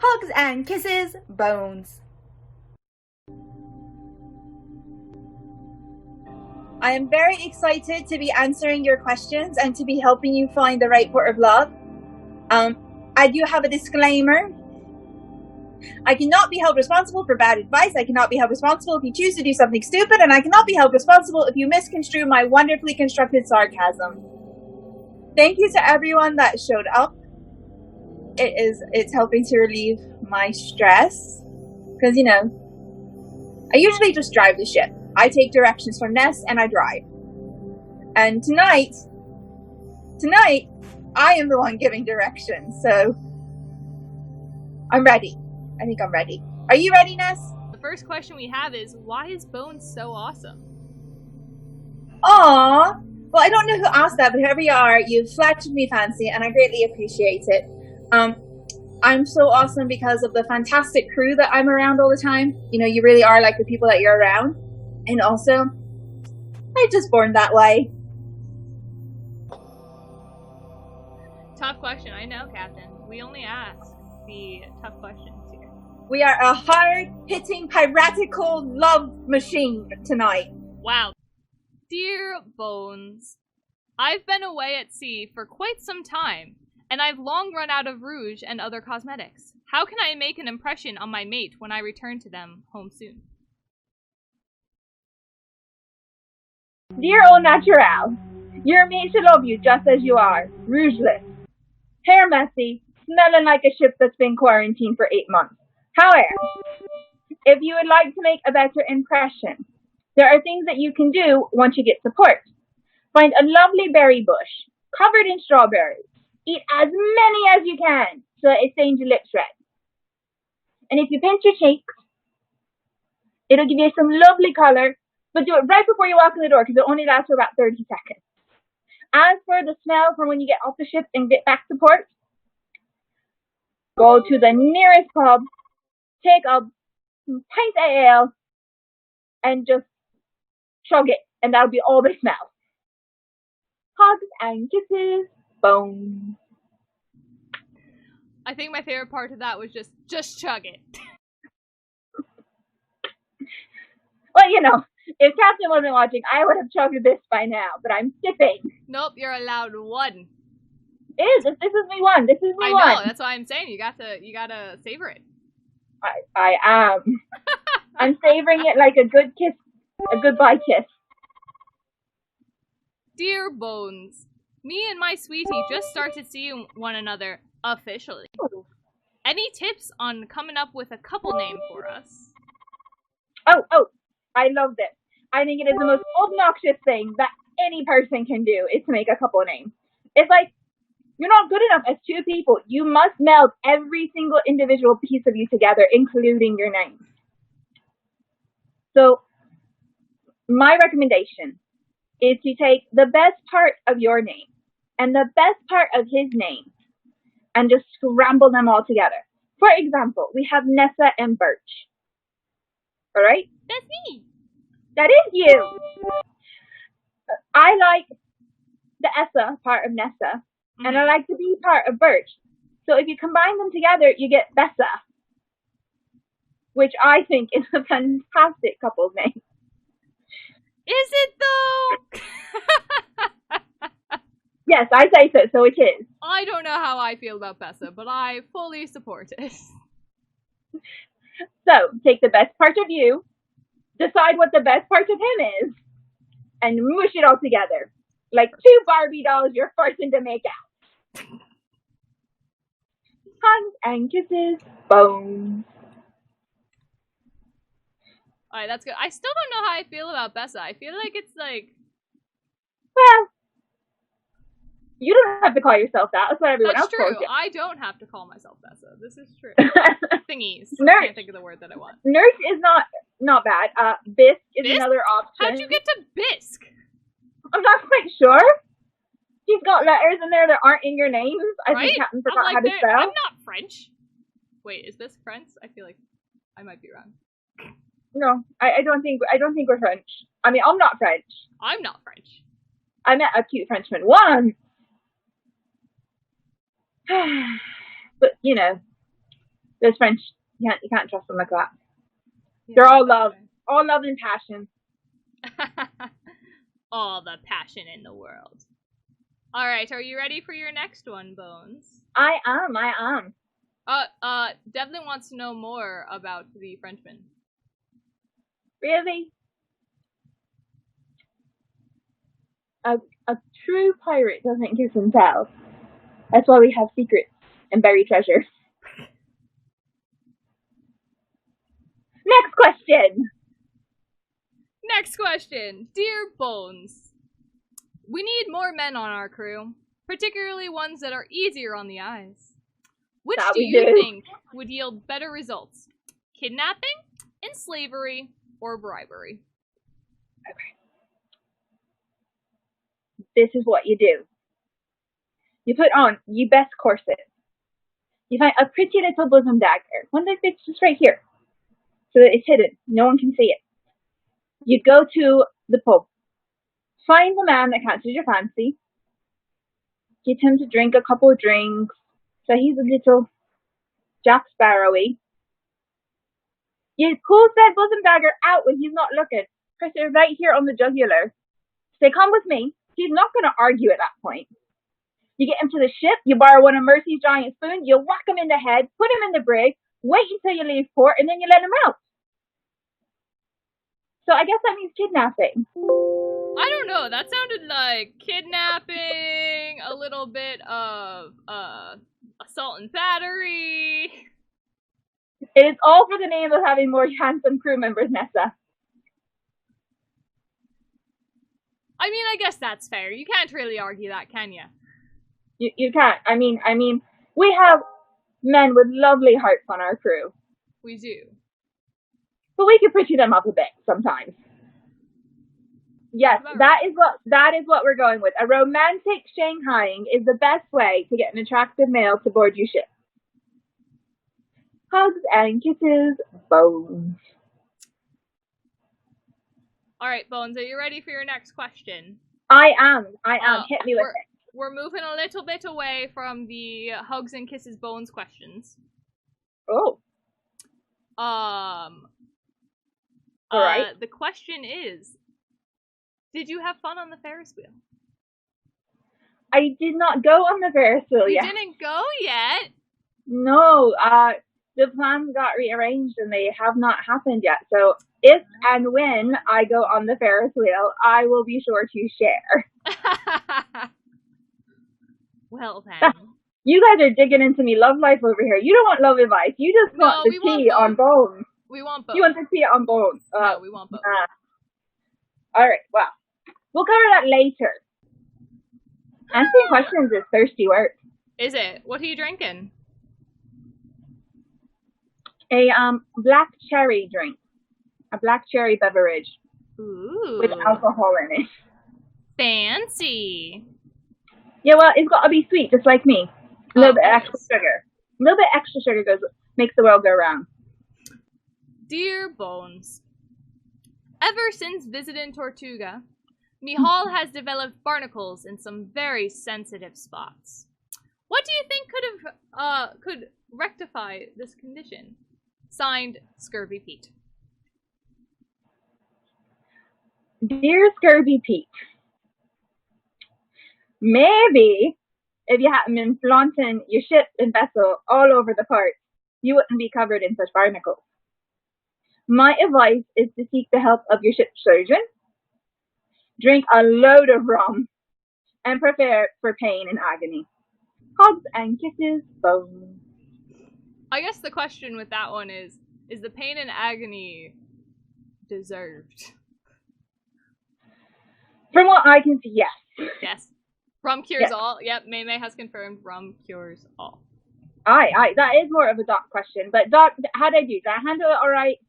Hugs and kisses, bones. I am very excited to be answering your questions and to be helping you find the right port of love. I do have a disclaimer. I cannot be held responsible for bad advice. I cannot be held responsible if you choose to do something stupid, and I cannot be held responsible if you misconstrue my wonderfully constructed sarcasm. Thank you to everyone that showed up. It's helping to relieve my stress. Because, you know, I usually just drive the ship. I take directions from Ness and I drive. And tonight, I am the one giving directions, so I'm ready. I think I'm ready. Are you ready, Ness? The first question we have is, why is Bones so awesome? Aww. Well, I don't know who asked that, but whoever you are, you've flattered me fancy, and I greatly appreciate it. I'm so awesome because of the fantastic crew that I'm around all the time. You know, you really are like the people that you're around. And also, I'm just born that way. Tough question, I know, Captain. We only ask the tough questions here. We are a hard-hitting, piratical love machine tonight. Wow. Dear Bones, I've been away at sea for quite some time, and I've long run out of rouge and other cosmetics. How can I make an impression on my mate when I return to them home soon? Dear au naturel, your mate should love you just as you are, rougeless, hair messy, smelling like a ship that's been quarantined for 8 months. However, if you would like to make a better impression, there are things that you can do once you get support. Find a lovely berry bush, covered in strawberries. Eat as many as you can, so that it stains your lips red. And if you pinch your cheeks, it'll give you some lovely color, but do it right before you walk in the door, because it only lasts for about 30 seconds. As for the smell from when you get off the ship and get back to port, go to the nearest pub, take a pint of ale, and just chug it, and that'll be all they smell. Hugs and kisses, bones. I think my favorite part of that was just chug it. Well, you know, if Captain wasn't watching, I would have chugged this by now, but I'm sipping. Nope, you're allowed one. It is. This is me one. This is me I one. know, that's why I'm saying you gotta savor it. I am. I'm savoring it like a good kiss, a goodbye kiss. Dear Bones, me and my sweetie just started seeing one another officially. Any tips on coming up with a couple name for us? Oh, I love this. I think it is the most obnoxious thing that any person can do is to make a couple name. It's like, you're not good enough as two people. You must meld every single individual piece of you together, including your name. So, my recommendation is to take the best part of your name and the best part of his name and just scramble them all together. For example, we have Nessa and Birch. Alright? That's me! That is you! I like the Essa part of Nessa, and I like the B part of Birch. So if you combine them together, you get Bessa, which I think is a fantastic couple's name. Is it though? Yes, I say so it is. I don't know how I feel about Bessa, but I fully support it. So, take the best part of you, decide what the best part of him is, and mush it all together. Like two Barbie dolls you're forcing to make out. Hugs and kisses, bones. Alright, that's good. I still don't know how I feel about Bessa. I feel like it's like... Well, you don't have to call yourself that. That's what everyone else calls you. That's true. I don't have to call myself Bessa. This is true. Thingies. Nurse. I can't think of the word that I want. Nurse is not bad. Bisque is Bisque? another option. How'd you get to Bisque? I'm not quite sure. She's got letters in there that aren't in your names. I Right? think Captain I'm forgot like, how to spell. I'm not French. Wait, is this French? I feel like I might be wrong. No, I don't think we're French. I mean, I'm not French. I'm not French. I met a cute Frenchman once. But, you know, Those French, you can't trust them like that. Yeah, They're all love and passion. All the passion in the world. All right, are you ready for your next one, Bones? I am. Devlin wants to know more about the Frenchman. Really? A true pirate doesn't kiss and tell. That's why we have secrets and buried treasure. Next question. Next question. Dear Bones, we need more men on our crew, particularly ones that are easier on the eyes. Which do you think would yield better results? Kidnapping, enslavery, or bribery? Okay. This is what you do. You put on your best corset. You find a pretty little bosom dagger, one that fits just right here, so that it's hidden. No one can see it. You go to the pub. Find the man that catches your fancy. Get him to drink a couple of drinks, so he's a little Jack Sparrowy. You pull that bosom dagger out when he's not looking. Press it right here on the jugular. Say, come with me. He's not going to argue at that point. You get him to the ship, you borrow one of Mercy's giant spoons, you whack him in the head, put him in the brig, wait until you leave port, and then you let him out. So I guess that means kidnapping. I don't know, that sounded like kidnapping, a little bit of, assault and battery. It is all for the name of having more handsome crew members, Nessa. I mean, I guess that's fair. You can't really argue that, can you? You can't. I mean, we have men with lovely hearts on our crew. We do. But we could pretty them up a bit sometimes. Yes, that is what we're going with. A romantic Shanghaiing is the best way to get an attractive male to board your ship. Hugs and kisses, Bones. Alright, Bones, are you ready for your next question? I am. Hit me with it. We're moving a little bit away from the hugs and kisses Bones questions. Oh. Alright. The question is, did you have fun on the Ferris wheel? I did not go on the Ferris wheel yet. You didn't go yet? No, the plans got rearranged and they have not happened yet. So if and when I go on the Ferris wheel, I will be sure to share. Well then. You guys are digging into me love life over here. You don't want love advice. You just want the tea on Bones. We want both. You want the tea on Bones. No, we want both. Alright, well. We'll cover that later. Answering questions is thirsty work. Is it? What are you drinking? A black cherry drink. A black cherry beverage. Ooh. With alcohol in it. Fancy. Yeah, well, it's got to be sweet, just like me. A little bit extra sugar. A little bit extra sugar makes the world go round. Dear Bones, ever since visiting Tortuga, Mihal has developed barnacles in some very sensitive spots. What do you think could rectify this condition? Signed, Scurvy Pete. Dear Scurvy Pete, maybe if you hadn't been flaunting your ship and vessel all over the port, you wouldn't be covered in such barnacles. My advice is to seek the help of your ship's surgeon, drink a load of rum, and prepare for pain and agony. Hugs and kisses, Bones. I guess the question with that one is the pain and agony deserved? From what I can see, yes. Yes. Rum cures all. Yep, May has confirmed rum cures all. Aye. That is more of a Doc question. But Doc, how'd I do? Did I handle it alright?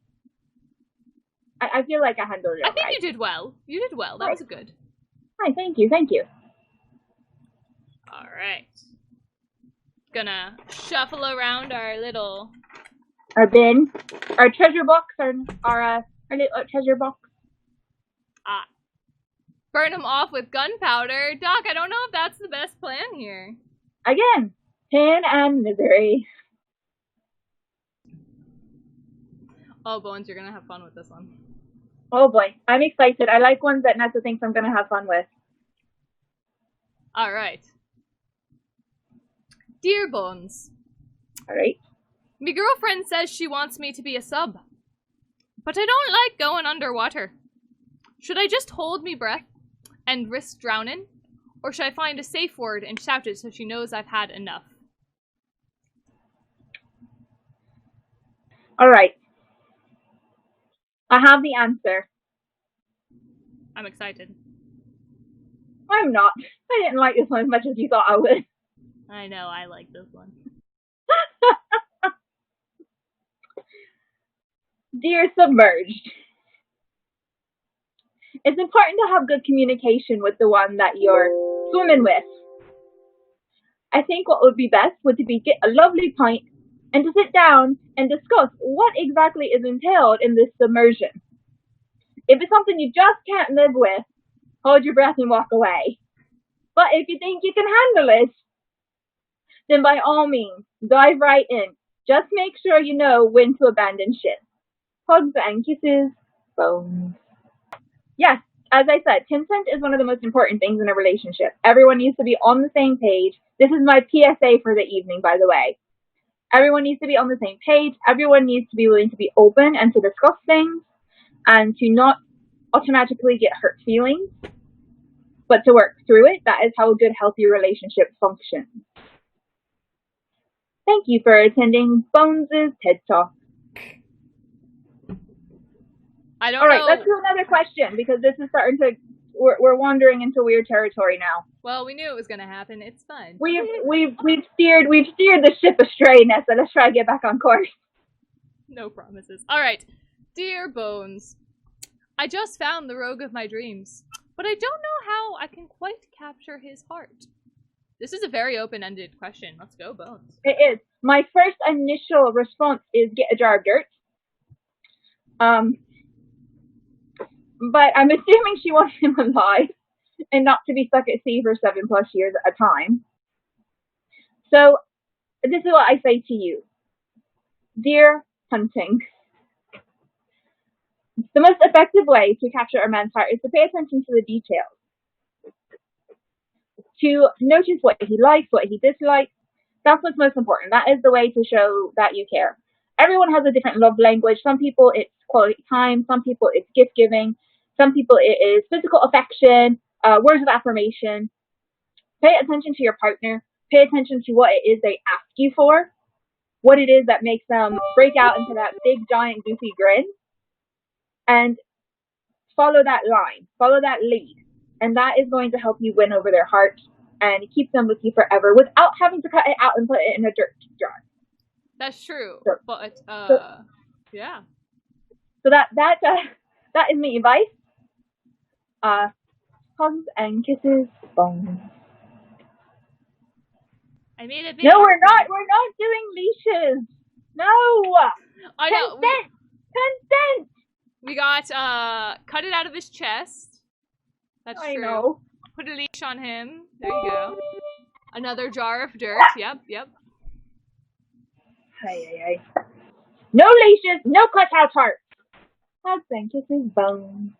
I feel like I handled it alright. I think you did well. You did well. That was good. Hi, thank you. Alright. Gonna shuffle around our bin, our treasure box, our little treasure box. Burn them off with gunpowder. Doc, I don't know if that's the best plan here. Again, pain and misery. Oh, Bones, you're gonna have fun with this one. Oh boy, I'm excited. I like ones that Nessa thinks I'm gonna have fun with. Alright. Dear Bones. Alright. My girlfriend says she wants me to be a sub. But I don't like going underwater. Should I just hold me breath and risk drowning? Or should I find a safe word and shout it so she knows I've had enough? Alright. I have the answer. I'm excited. I'm not. I didn't like this one as much as you thought I would. I know, I like this one. Dear Submerged, it's important to have good communication with the one that you're swimming with. I think what would be best would to be get a lovely pint and to sit down and discuss what exactly is entailed in this submersion. If it's something you just can't live with, hold your breath and walk away. But if you think you can handle it, then by all means, dive right in. Just make sure you know when to abandon ship. Hugs and kisses, Bones. Yes, as I said, consent is one of the most important things in a relationship. Everyone needs to be on the same page. This is my PSA for the evening, by the way. Everyone needs to be on the same page. Everyone needs to be willing to be open and to discuss things and to not automatically get hurt feelings, but to work through it. That is how a good, healthy relationship functions. Thank you for attending Bones' TED Talk. I don't All right, know. let's do another question because this is starting to. We're wandering into weird territory now. Well, we knew it was gonna happen. It's fine. We've steered the ship astray, Nessa. Let's try to get back on course. No promises. Alright. Dear Bones. I just found the rogue of my dreams, but I don't know how I can quite capture his heart. This is a very open-ended question. Let's go, Bones. It is. My first initial response is get a jar of dirt. But I'm assuming she wants him alive and not to be stuck at sea for 7+ years at a time. So this is what I say to you. Dear Hunting, the most effective way to capture a man's heart is to pay attention to the details. To notice what he likes, what he dislikes. That's what's most important. That is the way to show that you care. Everyone has a different love language. Some people it's quality time. Some people it's gift giving. Some people it is physical affection, words of affirmation. Pay attention to your partner. Pay attention to what it is they ask you for. What it is that makes them break out into that big, giant, goofy grin. And follow that line. Follow that lead. And that is going to help you win over their heart and keep them with you forever without having to cut it out and put it in a dirt jar. That's true. So, but, yeah. So that is my advice. Hugs and kisses, Bones. I made a big No, we're not doing leashes. No. I know. Consent. We got, cut it out of his chest. That's true. I know. Put a leash on him. There you go. Another jar of dirt. Yep. Hey. No leashes, no cutout hearts. Hugs and kisses, Bones.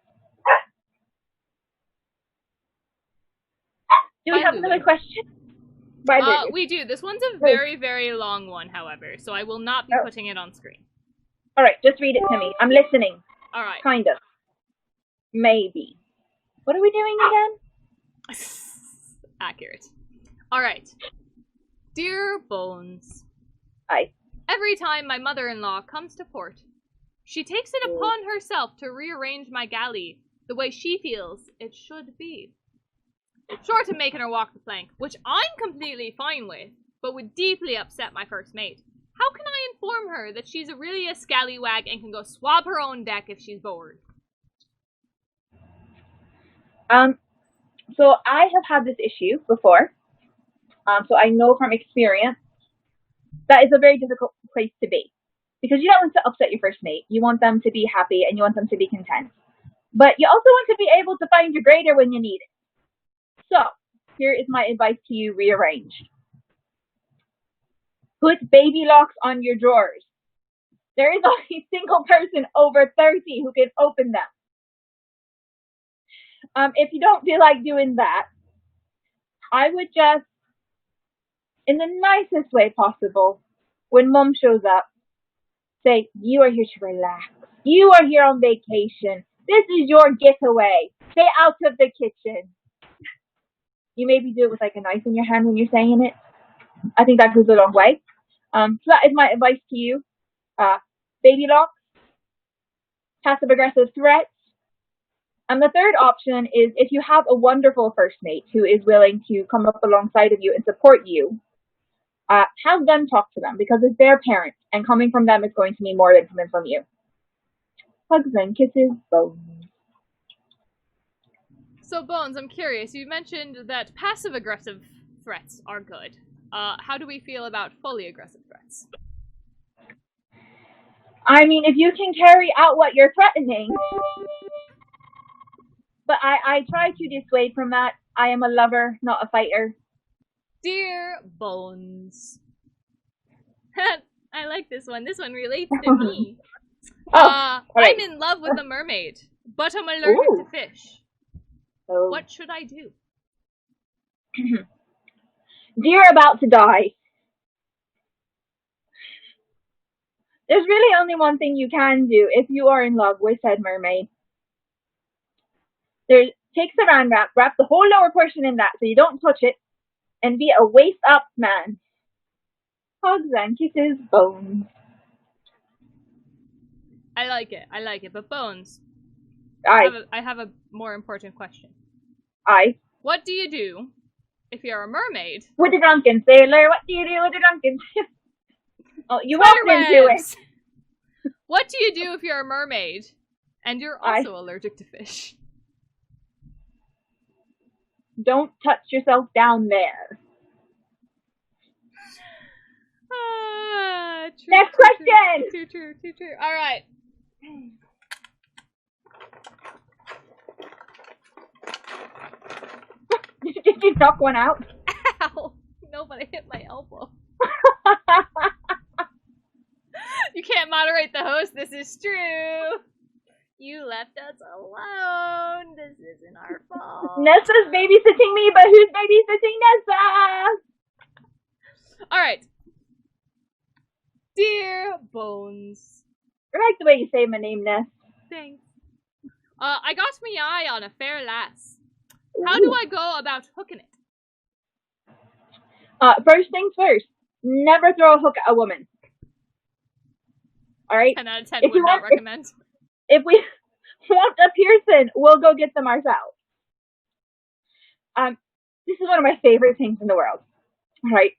Do we have another question? We do. This one's a very, very long one, however, so I will not be putting it on screen. All right, just read it to me. I'm listening. All right. Kind of. Maybe. What are we doing again? Accurate. All right. Dear Bones. Aye. Every time my mother-in-law comes to port, she takes it upon herself to rearrange my galley the way she feels it should be. Short of making her walk the plank, which I'm completely fine with, but would deeply upset my first mate. How can I inform her that she's really a scallywag and can go swab her own deck if she's bored? So I have had this issue before. So I know from experience that is a very difficult place to be. Because you don't want to upset your first mate. You want them to be happy and you want them to be content. But you also want to be able to find your grader when you need it. So, here is my advice to you rearranged. Put baby locks on your drawers. There is only a single person over 30 who can open them. If you don't feel like doing that, I would just, in the nicest way possible, when mom shows up, say, you are here to relax. You are here on vacation. This is your getaway. Stay out of the kitchen. You maybe do it with like a knife in your hand when you're saying it. I think that goes a long way. So that is my advice to you. Baby locks, passive aggressive threats. And the third option is if you have a wonderful first mate who is willing to come up alongside of you and support you, have them talk to them because it's their parents and coming from them is going to mean more than coming from you. Hugs and kisses, bones. So, Bones, I'm curious. You mentioned that passive-aggressive threats are good. How do we feel about fully aggressive threats? I mean, if you can carry out what you're threatening, but I try to dissuade from that. I am a lover, not a fighter. Dear Bones. I like this one. This one relates to me. Right. I'm in love with a mermaid, but I'm allergic to fish. Oh. What should I do? You're about to die. There's really only one thing you can do if you are in love with said mermaid. Take saran wrap, wrap the whole lower portion in that so you don't touch it, and be a waist up man. Hugs and kisses, Bones. I like it. But Bones, Aye. I have a more important question. Aye. What do you do if you're a mermaid? With a drunken sailor, what do you do with a drunken sailor? Oh, you walked into it. What do you do if you're a mermaid and you're also allergic to fish? Don't touch yourself down there. True, Next question! True. Alright. Did you knock one out? Ow! No, but I hit my elbow. You can't moderate the host, this is true. You left us alone. This isn't our fault. Nessa's babysitting me, but who's babysitting Nessa? Alright. Dear Bones. I like the way you say my name, Ness. Thanks. I got me eye on a fair lass. How do I go about hooking it? First things first. Never throw a hook at a woman. Alright? 10 out of 10 would not recommend. If we want a piercing, we'll go get them ourselves. This is one of my favorite things in the world. Alright?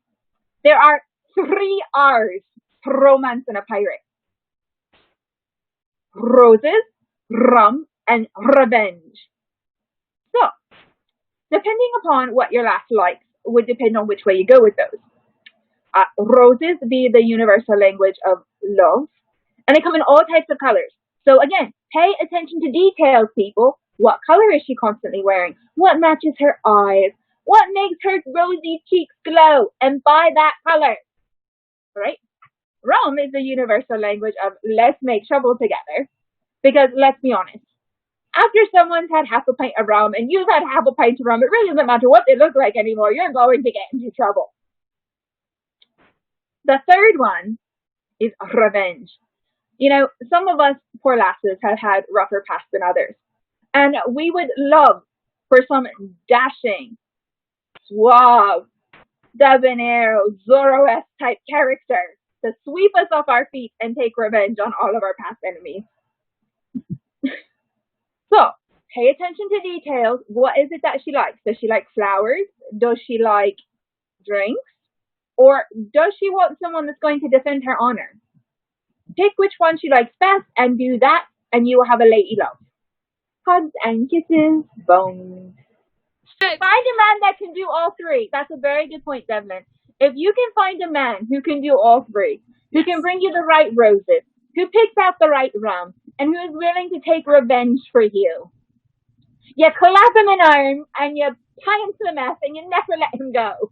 There are 3 R's to romance in a pirate. Roses, rum, and revenge. So, depending upon what your lass likes, would depend on which way you go with those. Roses be the universal language of love, and they come in all types of colors. So again, pay attention to details, people. What color is she constantly wearing? What matches her eyes? What makes her rosy cheeks glow? And buy that color. Right? Rum is the universal language of let's make trouble together. Because let's be honest, after someone's had half a pint of rum and you've had half a pint of rum, it really doesn't matter what they look like anymore. You're going to get into trouble. The third one is revenge. You know, some of us poor lasses have had rougher pasts than others. And we would love for some dashing, suave, debonair, Zorro-esque type character to sweep us off our feet and take revenge on all of our past enemies. So, pay attention to details. What is it that she likes? Does she like flowers? Does she like drinks? Or does she want someone that's going to defend her honor? Pick which one she likes best and do that, and you will have a lady love. Hugs and kisses, Bones. Find a man that can do all 3. That's a very good point, Devlin. If you can find a man who can do all 3, who can bring you the right roses, who picks out the right rum, and who is willing to take revenge for you, you clap him in arm, and you tie him to the mess, and you never let him go.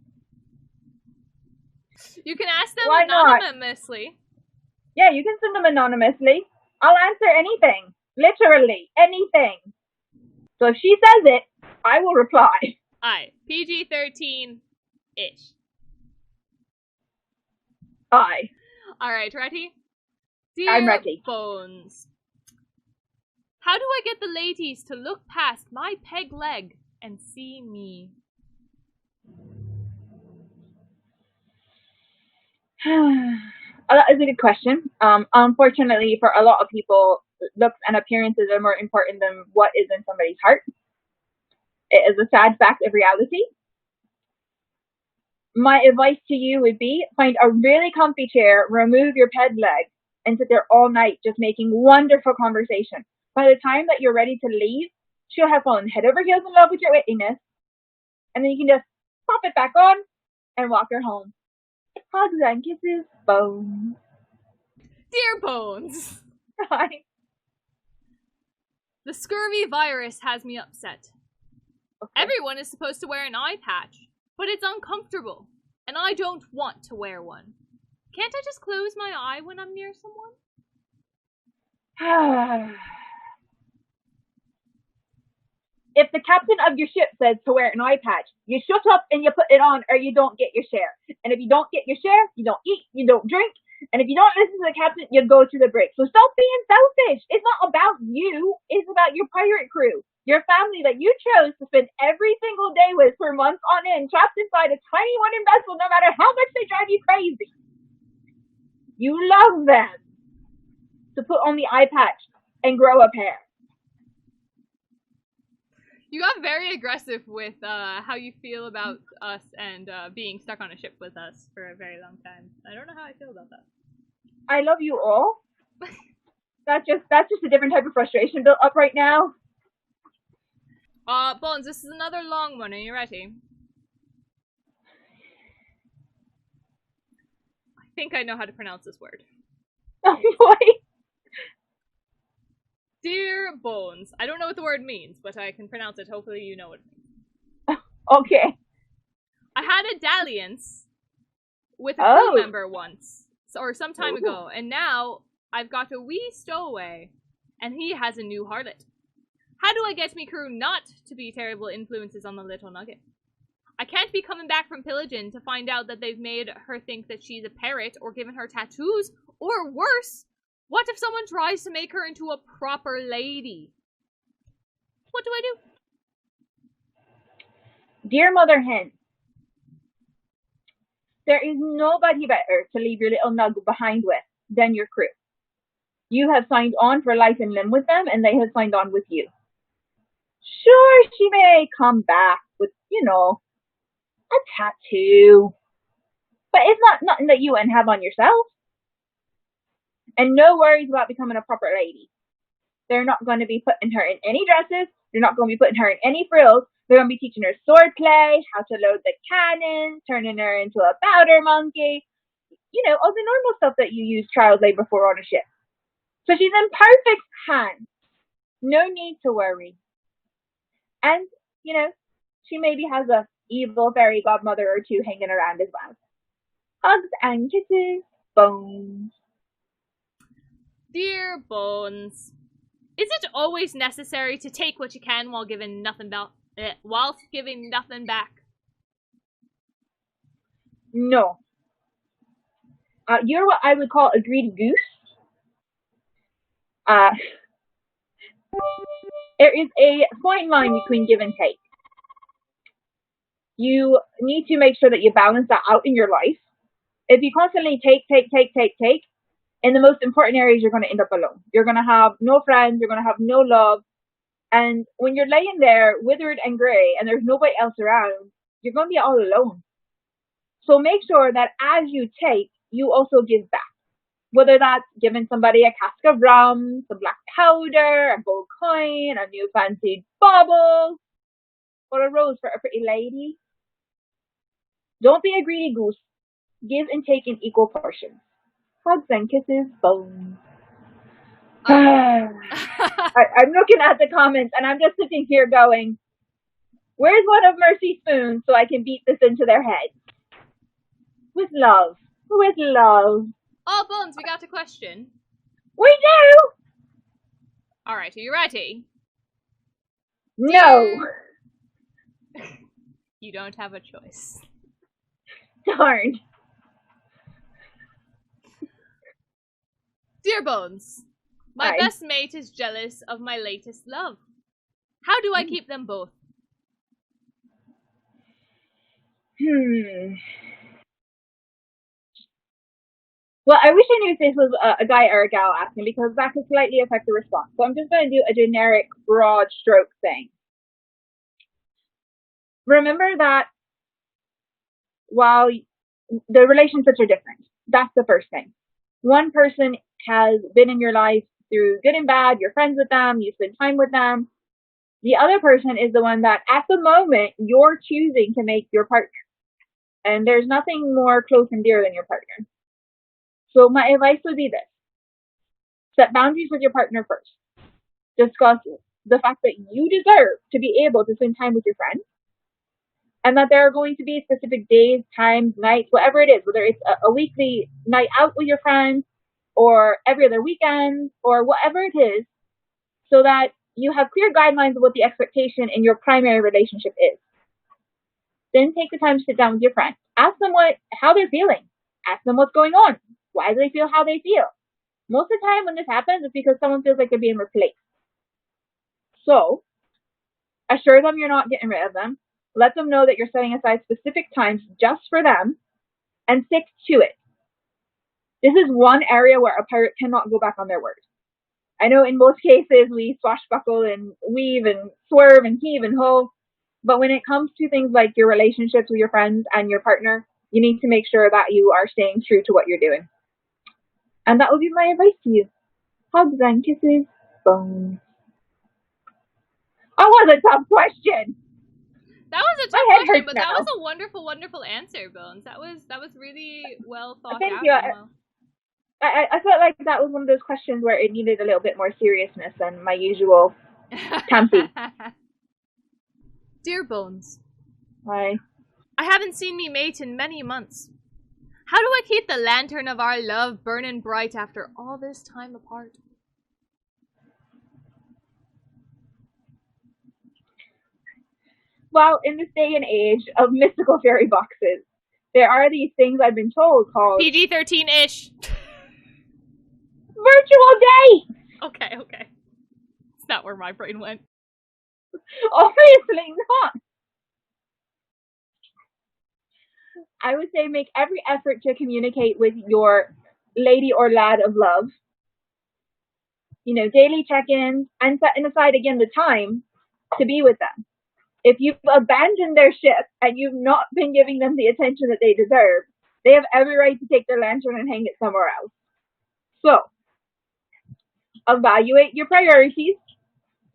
You can ask them Why not? anonymously. Yeah, you can send them anonymously. I'll answer anything. Literally, anything. So if she says it, I will reply. Aye. PG-13-ish. Aye. Alright, ready? Dear I'm ready. Bones, how do I get the ladies to look past my peg leg and see me? That is a good question. Unfortunately, for a lot of people, looks and appearances are more important than what is in somebody's heart. It is a sad fact of reality. My advice to you would be find a really comfy chair, remove your peg leg, and sit there all night just making wonderful conversation. By the time that you're ready to leave, she'll have fallen head over heels in love with your wittiness, and then you can just pop it back on and walk her home. Hugs and kisses, Bones. Dear Bones, Hi. the scurvy virus has me upset. Okay. Everyone is supposed to wear an eye patch, but it's uncomfortable, and I don't want to wear one. Can't I just close my eye when I'm near someone? If the captain of your ship says to wear an eye patch, you shut up and you put it on or you don't get your share. And if you don't get your share, you don't eat, you don't drink. And if you don't listen to the captain, you go to the brig. So stop being selfish. It's not about you. It's about your pirate crew. Your family that you chose to spend every single day with for months on end, trapped inside a tiny wooden vessel, no matter how much they drive you crazy. You love them. To put on the eye patch and grow a pair. You got very aggressive with how you feel about us and being stuck on a ship with us for a very long time. I don't know how I feel about that. I love you all. That's just a different type of frustration built up right now. Bones, this is another long one. Are you ready? I think I know how to pronounce this word. Oh boy. Dear Bones, I don't know what the word means, but I can pronounce it. Hopefully you know what it means. Okay. I had a dalliance with a crew member once, or some time ago, and now I've got a wee stowaway, and he has a new harlot. How do I get me crew not to be terrible influences on the little nugget? I can't be coming back from pillaging to find out that they've made her think that she's a parrot or given her tattoos, or worse, what if someone tries to make her into a proper lady? What do I do? Dear Mother Hen, there is nobody better to leave your little nugget behind with than your crew. You have signed on for life and limb with them, and they have signed on with you. Sure, she may come back with, a tattoo. But it's nothing that you wouldn't have on yourself. And no worries about becoming a proper lady. They're not going to be putting her in any dresses. They're not going to be putting her in any frills. They're going to be teaching her sword play, how to load the cannon, turning her into a powder monkey. All the normal stuff that you use child labor for on a ship. So she's in perfect hands. No need to worry. And, she maybe has a evil fairy godmother or two hanging around as well. Hugs and kisses, Bones. Dear Bones, is it always necessary to take what you can while giving nothing whilst giving nothing back? No. You're what I would call a greedy goose. There is a fine line between give and take. You need to make sure that you balance that out in your life. If you constantly take, in the most important areas, you're going to end up alone. You're going to have no friends. You're going to have no love. And when you're laying there withered and gray and there's nobody else around, you're going to be all alone. So make sure that as you take, you also give back. Whether that's giving somebody a cask of rum, some black powder, a gold coin, a new fancied bauble, or a rose for a pretty lady. Don't be a greedy goose. Give and take in equal portions. Hugs and kisses, Bones. I'm looking at the comments and I'm just sitting here going, where's one of Mercy's spoons so I can beat this into their heads? With love. With love. Oh, Bones, we got a question. We do! Alright, are you ready? No! You don't have a choice. Darn. Dear Bones, my Hi. best mate is jealous of my latest love. How do I keep them both? Well, I wish I knew if this was a guy or a gal asking, because that could slightly affect the response. So I'm just going to do a generic, broad stroke thing. Remember that while the relationships are different, that's the first thing. One person has been in your life through good and bad, you're friends with them, you spend time with them. The other person is the one that, at the moment, you're choosing to make your partner. And there's nothing more close and dear than your partner. So my advice would be this. Set boundaries with your partner first. Discuss the fact that you deserve to be able to spend time with your friends. And that there are going to be specific days, times, nights, whatever it is, whether it's a weekly night out with your friends, or every other weekend, or whatever it is, so that you have clear guidelines of what the expectation in your primary relationship is. Then take the time to sit down with your friends. Ask them how they're feeling. Ask them what's going on. Why do they feel how they feel? Most of the time when this happens, it's because someone feels like they're being replaced. So, assure them you're not getting rid of them. Let them know that you're setting aside specific times just for them, and stick to it. This is one area where a pirate cannot go back on their word. I know in most cases we swashbuckle and weave and swerve and heave and hoe, but when it comes to things like your relationships with your friends and your partner, you need to make sure that you are staying true to what you're doing. And that would be my advice to you. Hugs and kisses, Bones. That was a tough question. That was a tough My head question, hurts but now. that was a wonderful, wonderful answer, Bones. That was really well thought Thank out. you. and well- I felt like that was one of those questions where it needed a little bit more seriousness than my usual campy. Dear Bones, Hi. I haven't seen me mate in many months. How do I keep the lantern of our love burning bright after all this time apart? Well, in this day and age of mystical fairy boxes, there are these things I've been told called PG-13-ish. virtual dates! Okay. It's not where my brain went. Obviously not. I would say make every effort to communicate with your lady or lad of love. You know, daily check-ins, and setting aside again the time to be with them. If you've abandoned their ship and you've not been giving them the attention that they deserve, they have every right to take their lantern and hang it somewhere else. So, evaluate your priorities,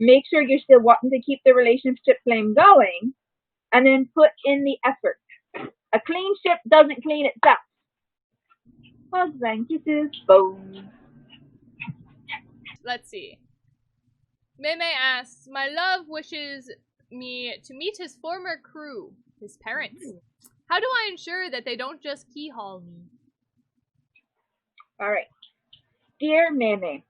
make sure you're still wanting to keep the relationship flame going, and then put in the effort. A clean ship doesn't clean itself. Hugs and kisses, Bones. Let's see. Meme asks, my love wishes me to meet his former crew, his parents. How do I ensure that they don't just keyhole me? Alright. Dear Meme,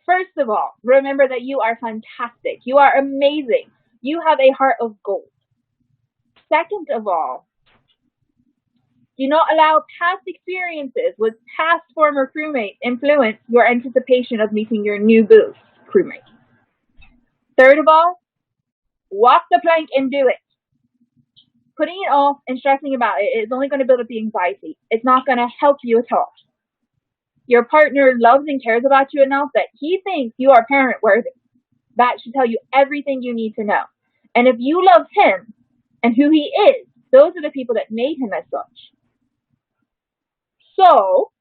first of all, remember that you are fantastic. You are amazing. You have a heart of gold. Second of all, do not allow past experiences with past former crewmates influence your anticipation of meeting your new boo crewmate. Third of all, walk the plank and do it. Putting it off and stressing about it is only going to build up the anxiety. It's not going to help you at all. Your partner loves and cares about you enough that he thinks you are parent worthy. That should tell you everything you need to know. And if you love him and who he is, those are the people that made him as such. So,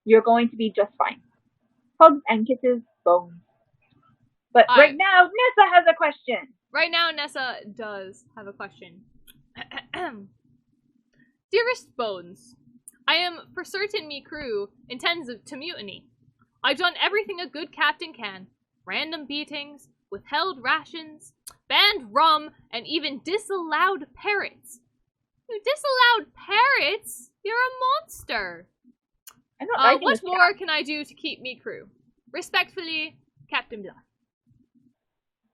you're going to be just fine. Hugs and kisses, Bones. But right now, Nessa has a question. Right now, Nessa does have a question. Dearest Bones, I am for certain me crew intends to mutiny. I've done everything a good captain can. Random beatings, withheld rations, banned rum, and even disallowed parrots. You disallowed parrots? You're a monster. I'm not liking What this more chat. can I do to keep me crew? Respectfully, Captain Blood.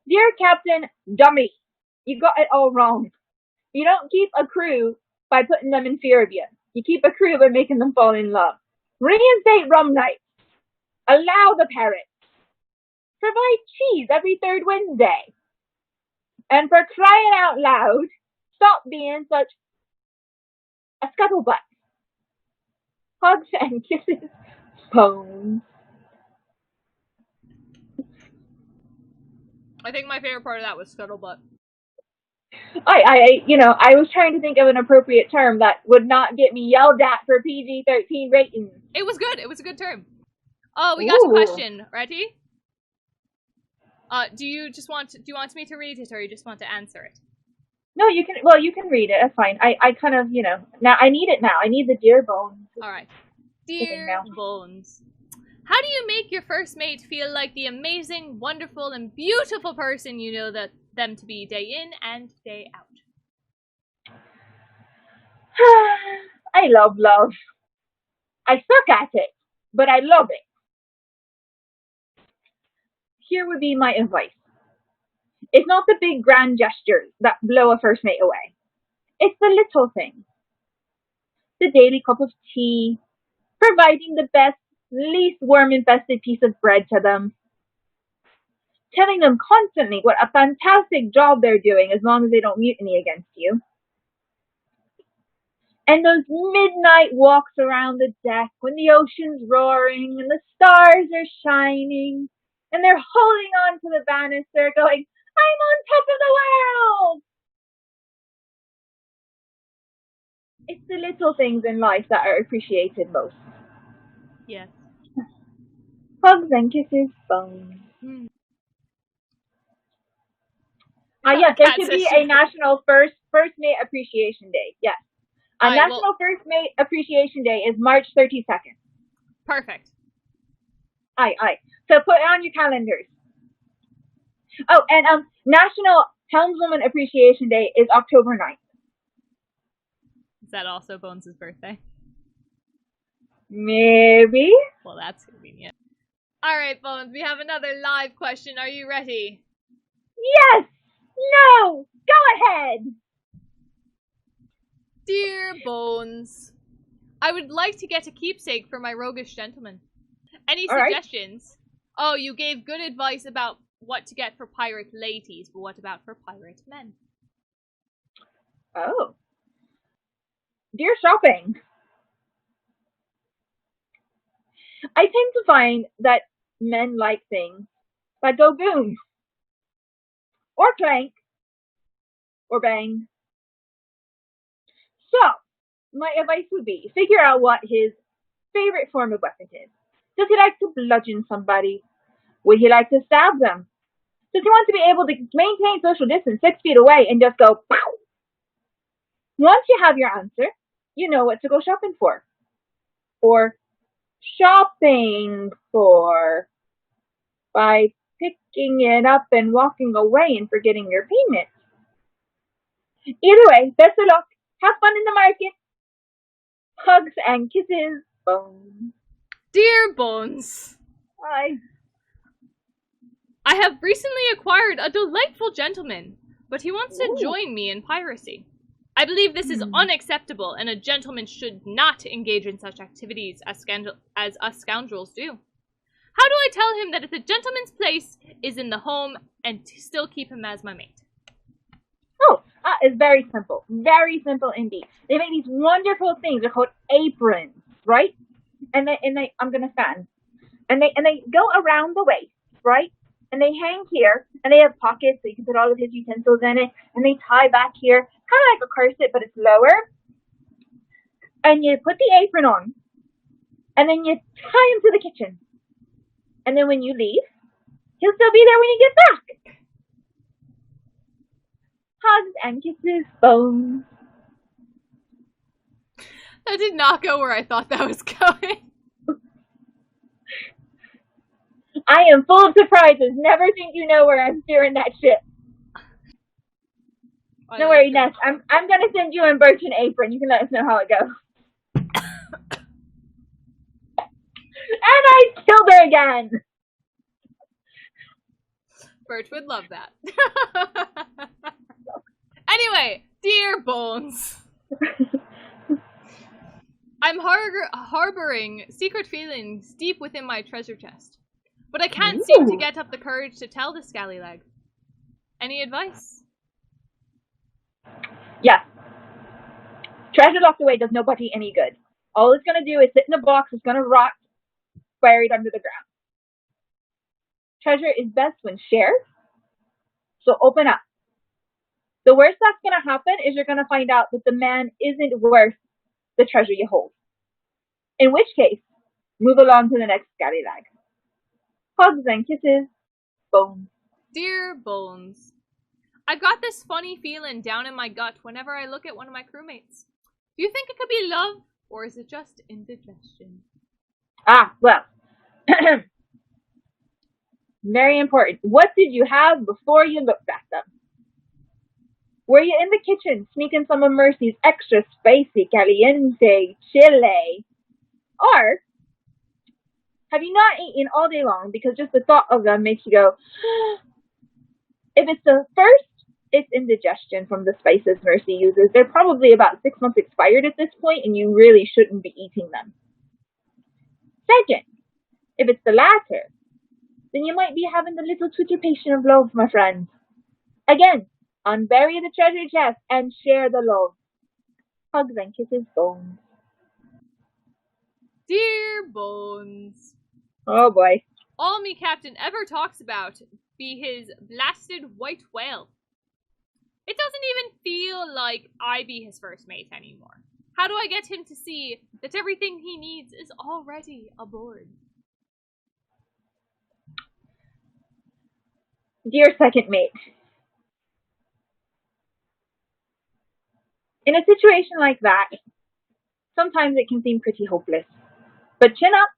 Dear Captain Dummy, you got it all wrong. You don't keep a crew by putting them in fear of you. You keep a crew by making them fall in love. Reinstate rum nights. Allow the parrots. Provide cheese every third Wednesday. And for crying out loud, stop being such a scuttlebutt. Hugs and kisses. Bones. I think my favorite part of that was scuttlebutt. I was trying to think of an appropriate term that would not get me yelled at for PG-13 ratings. It was good. It was a good term. Oh, we got a question. Ready? Do you want me to read it, or you just want to answer it? No, you can read it. That's fine. I kind of, now I need it now. I need the dear bones. All right. Dear Bones, how do you make your first mate feel like the amazing, wonderful, and beautiful person you know them to be day in and day out? I love love. I suck at it, but I love it. Here would be my advice. It's not the big grand gestures that blow a first mate away. It's the little things. The daily cup of tea, providing the best, least worm-infested piece of bread to them, telling them constantly what a fantastic job they're doing as long as they don't mutiny against you. And those midnight walks around the deck when the ocean's roaring and the stars are shining and they're holding on to the banister going, I'm on top of the world! It's the little things in life that are appreciated most. Yes. Hugs and kisses, bones. Yes, there should be a national first mate appreciation day. Yes. National First Mate Appreciation Day is March 32nd. Perfect. Aye. So put it on your calendars. Oh, and National Helmswoman Appreciation Day is October 9th. Is that also Bones' birthday? Maybe. Well, that's convenient. Alright, Bones, we have another live question. Are you ready? Yes! No! Go ahead! Dear Bones, I would like to get a keepsake for my roguish gentleman. Any suggestions? Right. Oh, you gave good advice about what to get for pirate ladies, but what about for pirate men? Oh. Dear shopping. I tend to find that men like things that go boom, or clank, or bang. So, my advice would be, figure out what his favorite form of weapon is. Does he like to bludgeon somebody? Would he like to stab them? Does he want to be able to maintain social distance 6 feet away and just go pow? Once you have your answer, you know what to go shopping for. Or shopping for by picking it up and walking away and forgetting your payment. Either way, best of luck. Have fun in the market. Hugs and kisses, Bones. Dear Bones. Hi. I have recently acquired a delightful gentleman, but he wants to join me in piracy. I believe this is unacceptable, and a gentleman should not engage in such activities as us scoundrels do. How do I tell him that it's a gentleman's place is in the home and to still keep him as my mate? Oh, it's very simple. Very simple indeed. They make these wonderful things. They're called aprons, right? And they I'm gonna stand. And they go around the waist, right? And they hang here, and they have pockets so you can put all of his utensils in it, and they tie back here, kind of like a corset, but it's lower. And you put the apron on, and then you tie him to the kitchen. And then when you leave, he'll still be there when you get back. Hugs and kisses, Bones. That did not go where I thought that was going. I am full of surprises. Never think you know where I'm steering that ship. Don't worry, Ness. I'm gonna send you and Birch an apron. You can let us know how it goes. Killed her again! Birch would love that. Anyway, dear Bones. I'm harboring secret feelings deep within my treasure chest. But I can't seem to get up the courage to tell the scallywag. Any advice? Yes. Treasure locked away does nobody any good. All it's going to do is sit in a box, it's going to rot, buried under the ground. Treasure is best when shared, so open up. The worst that's going to happen is you're going to find out that the man isn't worth the treasure you hold. In which case, move along to the next scallywag. Hugs and kisses, Bones. Dear Bones, I've got this funny feeling down in my gut whenever I look at one of my crewmates. Do you think it could be love, or is it just indigestion? Well, very important. What did you have before you looked at them? Were you in the kitchen sneaking some of Mercy's extra spicy caliente chile? Or have you not eaten all day long because just the thought of them makes you go, if it's the first, it's indigestion from the spices Mercy uses. They're probably about 6 months expired at this point, and you really shouldn't be eating them. Second, if it's the latter, then you might be having the little twitterpation of love, my friend. Again, unbury the treasure chest and share the love. Hugs and kisses, Bones. Dear Bones. Oh boy. All me captain ever talks about be his blasted white whale. It doesn't even feel like I be his first mate anymore. How do I get him to see that everything he needs is already aboard? Dear second mate, in a situation like that, sometimes it can seem pretty hopeless. But chin up,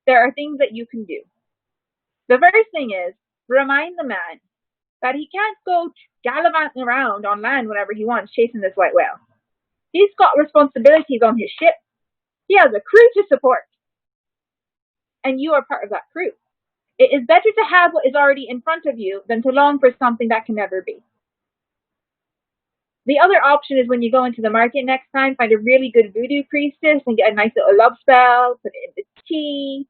there are things that you can do. The first thing is, remind the man that he can't go gallivanting around on land whenever he wants chasing this white whale. He's got responsibilities on his ship. He has a crew to support. And you are part of that crew. It is better to have what is already in front of you than to long for something that can never be. The other option is when you go into the market next time, find a really good voodoo priestess and get a nice little love spell, put it in the tea.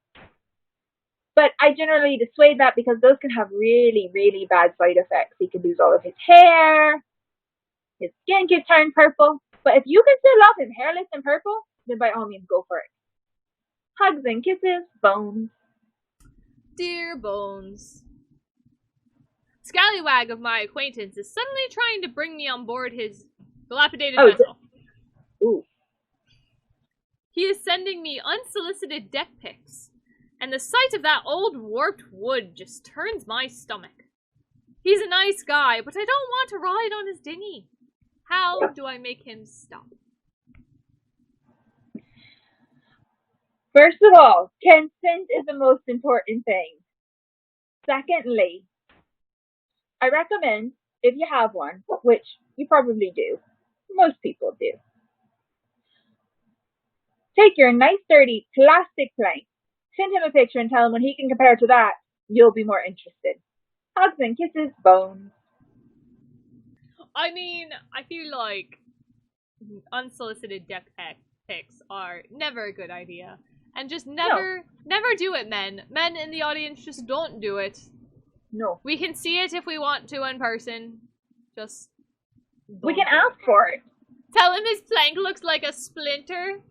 But I generally dissuade that because those can have really, really bad side effects. He could lose all of his hair, his skin could turn purple. But if you can still love him hairless and purple, then by all means go for it. Hugs and kisses, Bones. Dear Bones. Scallywag of my acquaintance is suddenly trying to bring me on board his dilapidated vessel. Ooh. He is sending me unsolicited deck pics, and the sight of that old warped wood just turns my stomach. He's a nice guy, but I don't want to ride on his dinghy. How do I make him stop? First of all, consent is the most important thing. Secondly, I recommend, if you have one, which you probably do, most people do, take your nice dirty plastic plank, send him a picture and tell him when he can compare to that, you'll be more interested. Hugs and kisses, Bones. I mean, I feel like unsolicited deck pics are never a good idea. And just never do it, men. Men in the audience, just don't do it. No. We can see it if we want to in person. Just we can ask for it. Tell him his plank looks like a splinter.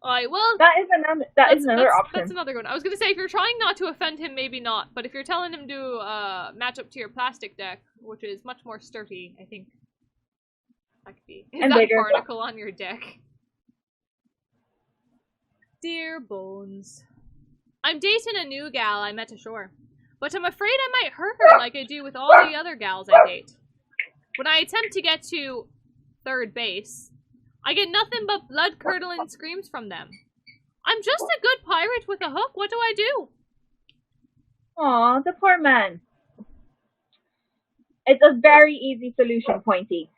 Alright, well... That is another option. That's another one. I was going to say, if you're trying not to offend him, maybe not. But if you're telling him to match up to your plastic deck, which is much more sturdy, I think that could be. Is and that bigger. barnacle on your deck? Dear Bones. I'm dating a new gal I met ashore. But I'm afraid I might hurt her like I do with all the other gals I date. When I attempt to get to third base, I get nothing but blood-curdling screams from them. I'm just a good pirate with a hook. What do I do? Aw, the poor man. It's a very easy solution, Pointy.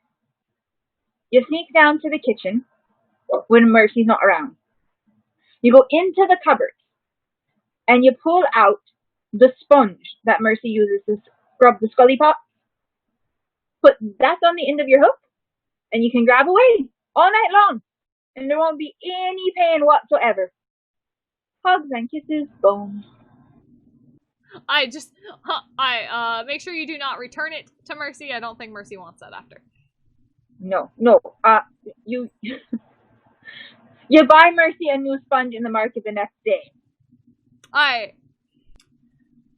You sneak down to the kitchen when Mercy's not around. You go into the cupboard. and you pull out the sponge that Mercy uses to scrub the scully pot. Put that on the end of your hook, and you can grab away all night long, and there won't be any pain whatsoever. Hugs and kisses, Bones. Make sure you do not return it to Mercy. I don't think Mercy wants that after. No. You buy Mercy a new sponge in the market the next day.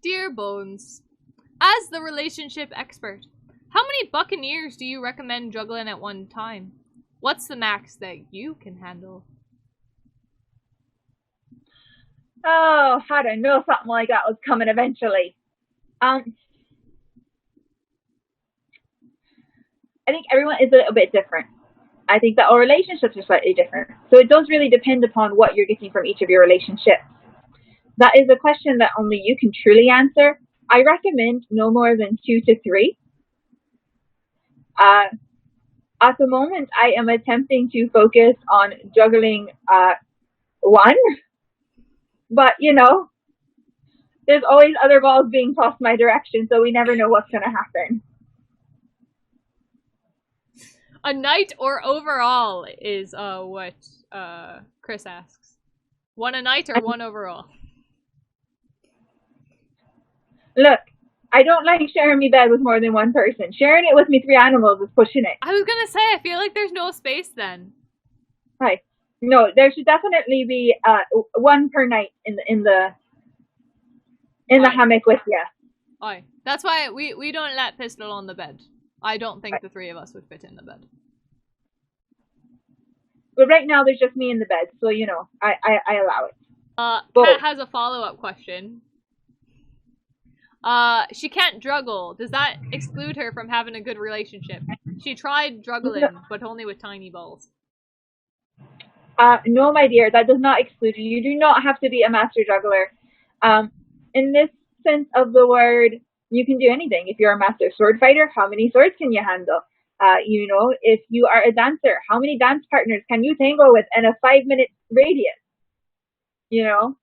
Dear Bones, as the relationship expert, how many buccaneers do you recommend juggling at one time? What's the max that you can handle? Oh, how did I know something like that was coming eventually? I think everyone is a little bit different. I think that our relationships are slightly different. So it does really depend upon what you're getting from each of your relationships. That is a question that only you can truly answer. I recommend no more than 2 to 3. At the moment, I am attempting to focus on juggling 1. But, you know, there's always other balls being tossed my direction, so we never know what's going to happen. A night or overall is what Chris asks. 1 a night or 1 overall? Look, I don't like sharing my bed with more than one person. Sharing it with me 3 animals is pushing it. I was gonna say, I feel like there's no space then. Right. No, there should definitely be 1 per night in the hammock with you. Aye. That's why we don't let Pistol on the bed. I don't think the 3 of us would fit in the bed. But right now there's just me in the bed, so you know, I allow it. Kat has a follow-up question. She can't juggle. Does that exclude her from having a good relationship? She tried juggling, but only with tiny balls. No, my dear, that does not exclude you. You do not have to be a master juggler. In this sense of the word, you can do anything. If you're a master sword fighter, how many swords can you handle? You know, if you are a dancer, how many dance partners can you tango with in a 5-minute radius? You know,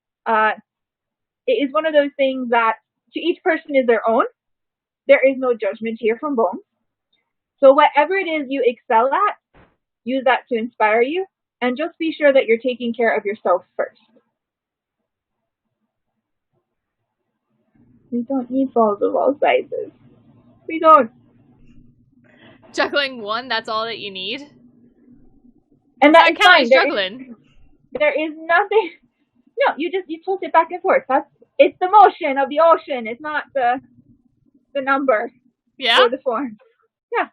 it is one of those things that to each person is their own. There is no judgment here from Bones. So whatever it is you excel at, use that to inspire you, and just be sure that you're taking care of yourself first. We don't need balls of all sizes. We don't. Juggling 1, that's all that you need? And that is fine. Juggling. There is nothing. No, you tilt it back and forth. It's the motion of the ocean. It's not the number. Yeah? Or the form. Yeah.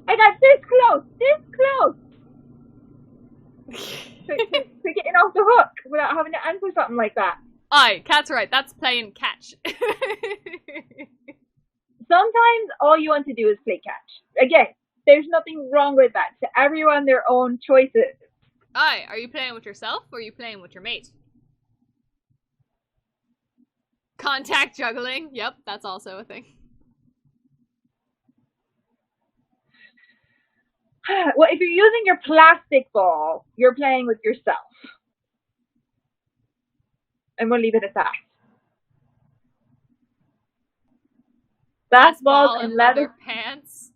I got this close to getting off the hook without having to answer something like that. Aye, Kat's right. That's playing catch. Sometimes all you want to do is play catch. Again, there's nothing wrong with that. To everyone, their own choices. Aye, are you playing with yourself or are you playing with your mate? Contact juggling. Yep, that's also a thing. Well, if you're using your plastic ball, you're playing with yourself. And we'll leave it at that. Basketballs and leather pants.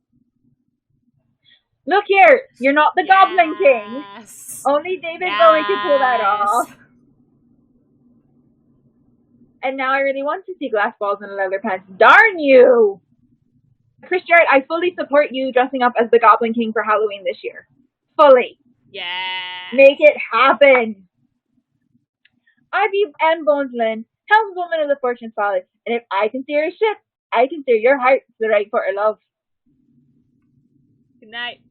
Look here, you're not the Goblin King. Only David Bowie could pull that off. And now I really want to see glass balls and leather pants. Darn you! Chris Jarrett, I fully support you dressing up as the Goblin King for Halloween this year. Fully. Yeah. Make it happen. I be M. Bones Lynne, helmswoman of the Fortune Solid, and if I can steer a ship, I can steer your heart to the right port of love. Good night.